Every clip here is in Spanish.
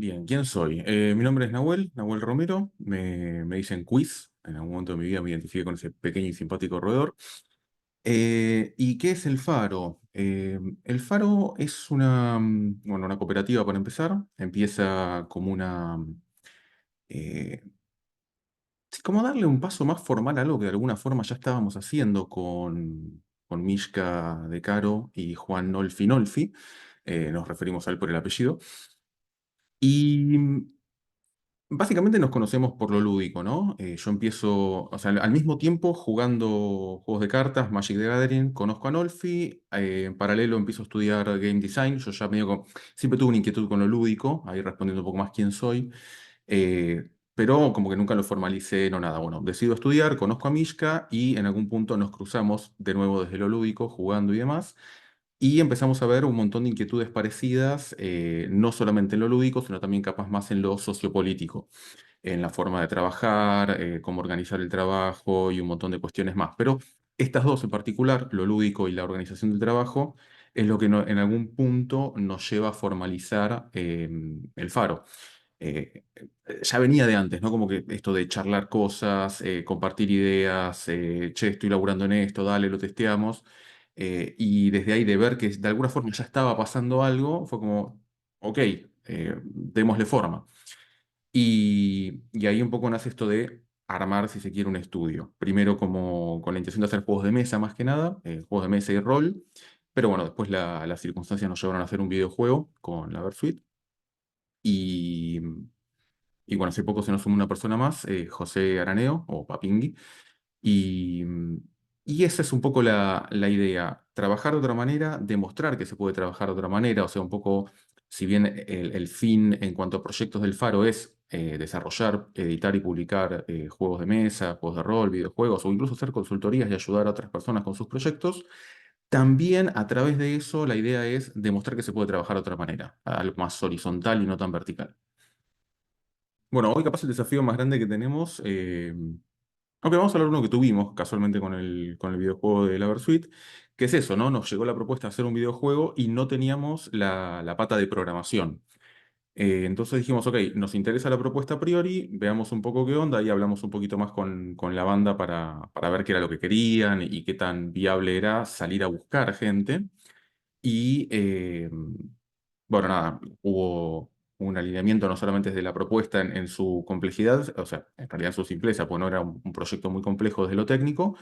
Bien, ¿quién soy? Mi nombre es Nahuel Romero, me dicen Quiz, en algún momento de mi vida me identifiqué con ese pequeño y simpático roedor. ¿Y qué es el Faro? El Faro es bueno, una cooperativa para empezar, empieza como eh, sí, como darle un paso más formal a algo que de alguna forma ya estábamos haciendo con Mishka De Caro y Juan Nolfi Nolfi. Nos referimos a él por el apellido. Y básicamente nos conocemos por lo lúdico, ¿no? Yo empiezo, o sea, al mismo tiempo jugando juegos de cartas, Magic the Gathering, conozco a Nolfi, en paralelo empiezo a estudiar Game Design, yo ya siempre tuve una inquietud con lo lúdico, ahí respondiendo un poco más quién soy, pero como que nunca lo formalicé, no nada. Bueno, decido estudiar, conozco a Mishka y en algún punto nos cruzamos de nuevo desde lo lúdico, jugando y demás. Y empezamos a ver un montón de inquietudes parecidas, no solamente en lo lúdico, sino también capaz más en lo sociopolítico, en la forma de trabajar, cómo organizar el trabajo y un montón de cuestiones más. Pero estas dos en particular, lo lúdico y la organización del trabajo, es lo que en algún punto nos lleva a formalizar el Faro. Ya venía de antes, ¿no? Como que esto de charlar cosas, compartir ideas, che, estoy laburando en esto, dale, lo testeamos. Y desde ahí de ver que de alguna forma ya estaba pasando algo, fue como, ok, démosle forma. Y ahí un poco nace esto de armar, si se quiere, un estudio. Primero como con la intención de hacer juegos de mesa más que nada, juegos de mesa y rol. Pero bueno, después las circunstancias nos llevaron a hacer un videojuego con la Versuit. Y, y bueno, hace poco se nos sumó una persona más, José Araneo, o Papingui. Y, y esa es un poco la idea, trabajar de otra manera, demostrar que se puede trabajar de otra manera, o sea, un poco, si bien el fin en cuanto a proyectos del Faro es desarrollar, editar y publicar juegos de mesa, juegos de rol, videojuegos, o incluso hacer consultorías y ayudar a otras personas con sus proyectos, también a través de eso la idea es demostrar que se puede trabajar de otra manera, algo más horizontal y no tan vertical. Bueno, hoy capaz el desafío más grande que tenemos, aunque vamos a hablar de uno que tuvimos casualmente con el videojuego de la Versuit, que es eso, ¿no? Nos llegó la propuesta de hacer un videojuego y no teníamos la pata de programación. Entonces dijimos, ok, nos interesa la propuesta a priori, veamos un poco qué onda y hablamos un poquito más con la banda para ver qué era lo que querían y qué tan viable era salir a buscar gente. Y bueno, nada, hubo un alineamiento no solamente desde la propuesta en su complejidad, o sea, en realidad en su simpleza, pues no era un proyecto muy complejo desde lo técnico,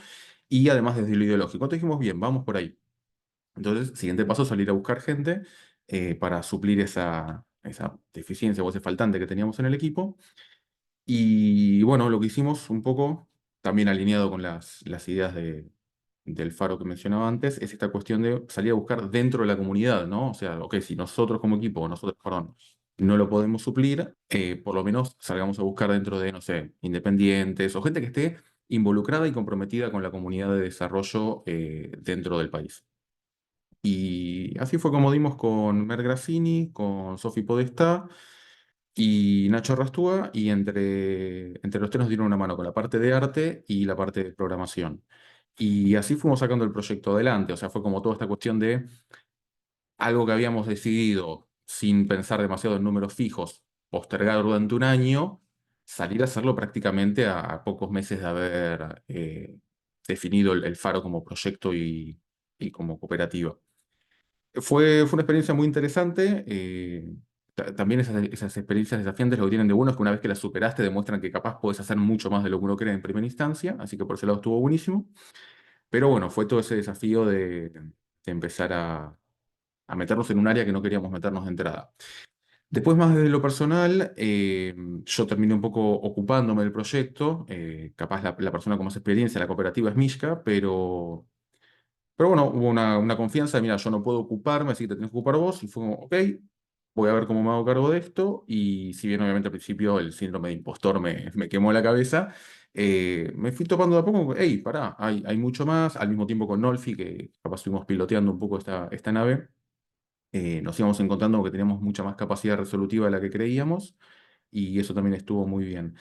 y además desde lo ideológico. Entonces dijimos, bien, vamos por ahí. Entonces, siguiente paso, salir a buscar gente para suplir esa deficiencia o ese faltante que teníamos en el equipo. Y bueno, lo que hicimos un poco, también alineado con las ideas del Faro que mencionaba antes, es esta cuestión de salir a buscar dentro de la comunidad, ¿no? O sea, ok, si nosotros como equipo, o nosotros, perdón, no lo podemos suplir, por lo menos salgamos a buscar dentro de, no sé, independientes o gente que esté involucrada y comprometida con la comunidad de desarrollo dentro del país. Y así fue como dimos con Mer Grassini, con Sofi Podestá y Nacho Rastúa, y entre los tres nos dieron una mano con la parte de arte y la parte de programación. Y así fuimos sacando el proyecto adelante, o sea, fue como toda esta cuestión de algo que habíamos decidido sin pensar demasiado en números fijos, postergar durante un año, salir a hacerlo prácticamente a pocos meses de haber definido el Faro como proyecto y como cooperativa. Fue una experiencia muy interesante. También esas experiencias desafiantes lo que tienen de bueno es que una vez que las superaste demuestran que capaz puedes hacer mucho más de lo que uno cree en primera instancia, así que por ese lado estuvo buenísimo. Pero bueno, fue todo ese desafío de empezar a meternos en un área que no queríamos meternos de entrada. Después, más desde lo personal, yo terminé un poco ocupándome del proyecto. Capaz la persona con más experiencia en la cooperativa es Mishka, pero bueno, hubo una confianza de, mira, yo no puedo ocuparme, así que te tienes que ocupar vos. Y fue como, ok, voy a ver cómo me hago cargo de esto. Y si bien obviamente al principio el síndrome de impostor me quemó la cabeza, me fui topando de a poco, hey, pará, hay mucho más. Al mismo tiempo con Nolfi, que capaz estuvimos piloteando un poco esta nave, nos íbamos encontrando que teníamos mucha más capacidad resolutiva de la que creíamos. Y eso también estuvo muy bien.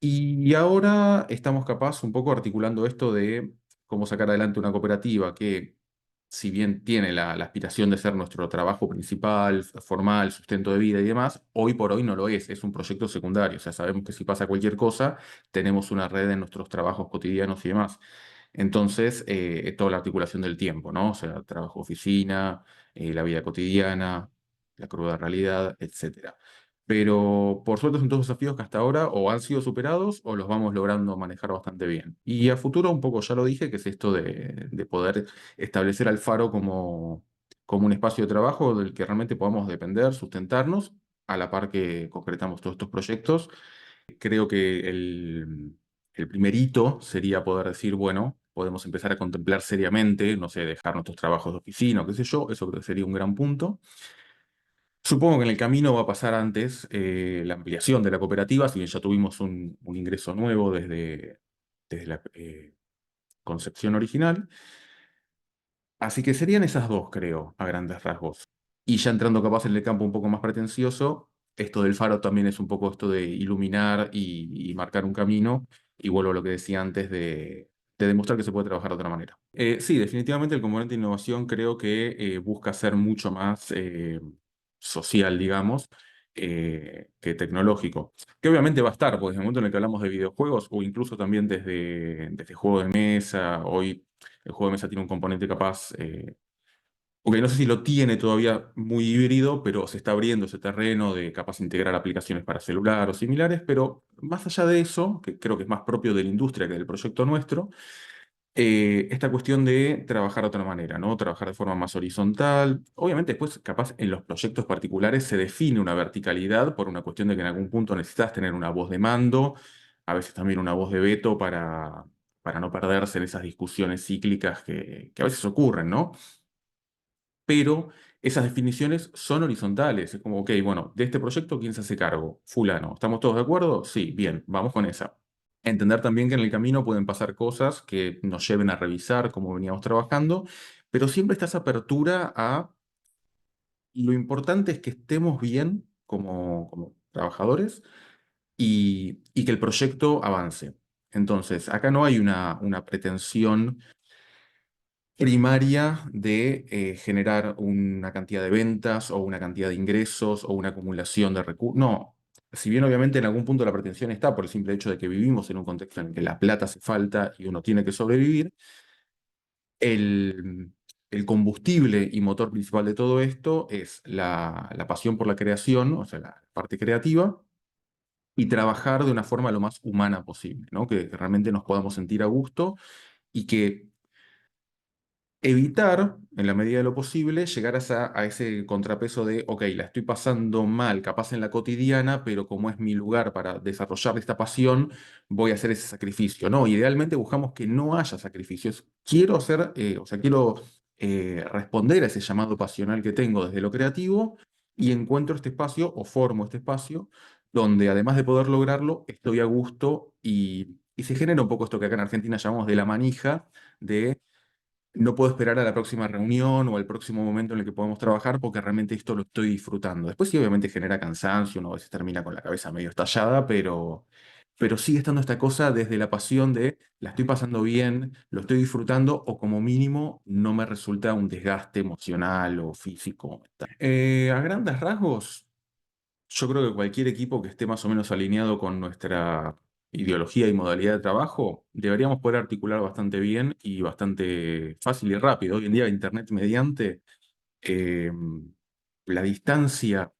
Y ahora estamos capaz un poco articulando esto de cómo sacar adelante una cooperativa que si bien tiene la aspiración de ser nuestro trabajo principal, formal, sustento de vida y demás, hoy por hoy no lo es un proyecto secundario. O sea, sabemos que si pasa cualquier cosa, tenemos una red en nuestros trabajos cotidianos y demás. Entonces, toda la articulación del tiempo, ¿no? O sea, trabajo, oficina, la vida cotidiana, la cruda realidad, etcétera. Pero por suerte son todos desafíos que hasta ahora o han sido superados o los vamos logrando manejar bastante bien. Y a futuro, un poco ya lo dije, que es esto de poder establecer al Faro como un espacio de trabajo del que realmente podamos depender, sustentarnos, a la par que concretamos todos estos proyectos. Creo que el primer hito sería poder decir, bueno, podemos empezar a contemplar seriamente, no sé, dejar nuestros trabajos de oficina o qué sé yo, eso creo que sería un gran punto. Supongo que en el camino va a pasar antes la ampliación de la cooperativa, si bien ya tuvimos un ingreso nuevo desde la concepción original. Así que serían esas dos, creo, a grandes rasgos. Y ya entrando capaz en el campo un poco más pretencioso, esto del faro también es un poco esto de iluminar y marcar un camino. Y vuelvo a lo que decía antes de demostrar que se puede trabajar de otra manera. Sí, definitivamente el componente de innovación creo que busca ser mucho más social, digamos, que tecnológico. Que obviamente va a estar, porque desde el momento en el que hablamos de videojuegos, o incluso también desde juegos de mesa, hoy el juego de mesa tiene un componente capaz, ok, no sé si lo tiene todavía muy híbrido, pero se está abriendo ese terreno de capaz integrar aplicaciones para celular o similares, pero más allá de eso, que creo que es más propio de la industria que del proyecto nuestro, esta cuestión de trabajar de otra manera, ¿no? Trabajar de forma más horizontal. Obviamente después, capaz, en los proyectos particulares se define una verticalidad por una cuestión de que en algún punto necesitas tener una voz de mando, a veces también una voz de veto para no perderse en esas discusiones cíclicas que a veces ocurren, ¿no? Pero esas definiciones son horizontales. Es como, ok, bueno, de este proyecto, ¿quién se hace cargo? Fulano. ¿Estamos todos de acuerdo? Sí, bien, vamos con esa. Entender también que en el camino pueden pasar cosas que nos lleven a revisar cómo veníamos trabajando, pero siempre está esa apertura a lo importante es que estemos bien como trabajadores y que el proyecto avance. Entonces, acá no hay una pretensión primaria de generar una cantidad de ventas o una cantidad de ingresos o una acumulación de recursos. No, si bien obviamente en algún punto la pretensión está por el simple hecho de que vivimos en un contexto en el que la plata hace falta y uno tiene que sobrevivir, el, el combustible y motor principal de todo esto es la pasión por la creación, o sea, la parte creativa, y trabajar de una forma lo más humana posible, ¿no? Que realmente nos podamos sentir a gusto y que evitar, en la medida de lo posible, llegar a ese contrapeso de, ok, la estoy pasando mal, capaz en la cotidiana, pero como es mi lugar para desarrollar esta pasión, voy a hacer ese sacrificio. No, idealmente buscamos que no haya sacrificios. Quiero hacer, o sea, quiero responder a ese llamado pasional que tengo desde lo creativo y encuentro este espacio o formo este espacio donde además de poder lograrlo, estoy a gusto y se genera un poco esto que acá en Argentina llamamos de la manija de no puedo esperar a la próxima reunión o al próximo momento en el que podamos trabajar porque realmente esto lo estoy disfrutando. Después sí, obviamente genera cansancio, uno a veces termina con la cabeza medio estallada, pero sigue estando esta cosa desde la pasión de la estoy pasando bien, lo estoy disfrutando o como mínimo no me resulta un desgaste emocional o físico. A grandes rasgos. Yo creo que cualquier equipo que esté más o menos alineado con nuestra ideología y modalidad de trabajo, deberíamos poder articular bastante bien y bastante fácil y rápido. Hoy en día, Internet mediante, eh, la distancia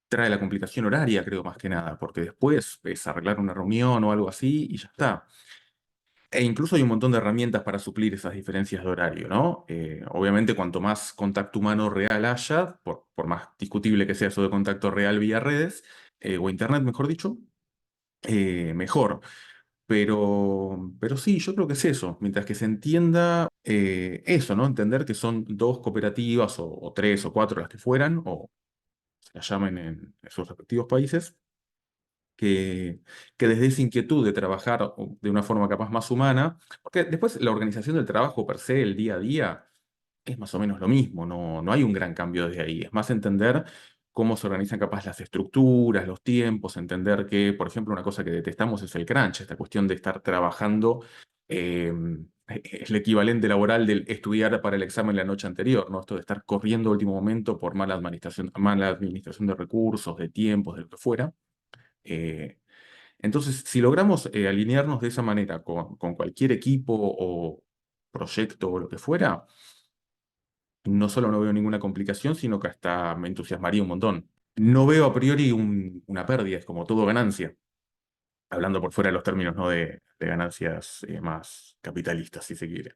trae la complicación horaria, creo, más que nada, porque después es arreglar una reunión o algo así y ya está. E incluso hay un montón de herramientas para suplir esas diferencias de horario, ¿no? Obviamente, cuanto más contacto humano real haya, por más discutible que sea eso de contacto real vía redes, o internet, mejor dicho, mejor. Pero sí, yo creo que es eso. Mientras que se entienda eso, ¿no? Entender que son dos cooperativas o tres o cuatro las que fueran, o se las llamen en sus respectivos países que desde esa inquietud de trabajar de una forma capaz más humana, porque después la organización del trabajo per se, el día a día, es más o menos lo mismo, no hay un gran cambio desde ahí, es más entender cómo se organizan capaz las estructuras, los tiempos, entender que, por ejemplo, una cosa que detestamos es el crunch, esta cuestión de estar trabajando es el equivalente laboral del estudiar para el examen la noche anterior, ¿no? Esto de estar corriendo a último momento por mala administración de recursos, de tiempos, de lo que fuera. Eh, entonces, si logramos alinearnos de esa manera con cualquier equipo o proyecto o lo que fuera, no solo no veo ninguna complicación, sino que hasta me entusiasmaría un montón. No veo a priori una pérdida, es como todo ganancia, hablando por fuera de los términos, ¿no? De ganancias más capitalistas, si se quiere.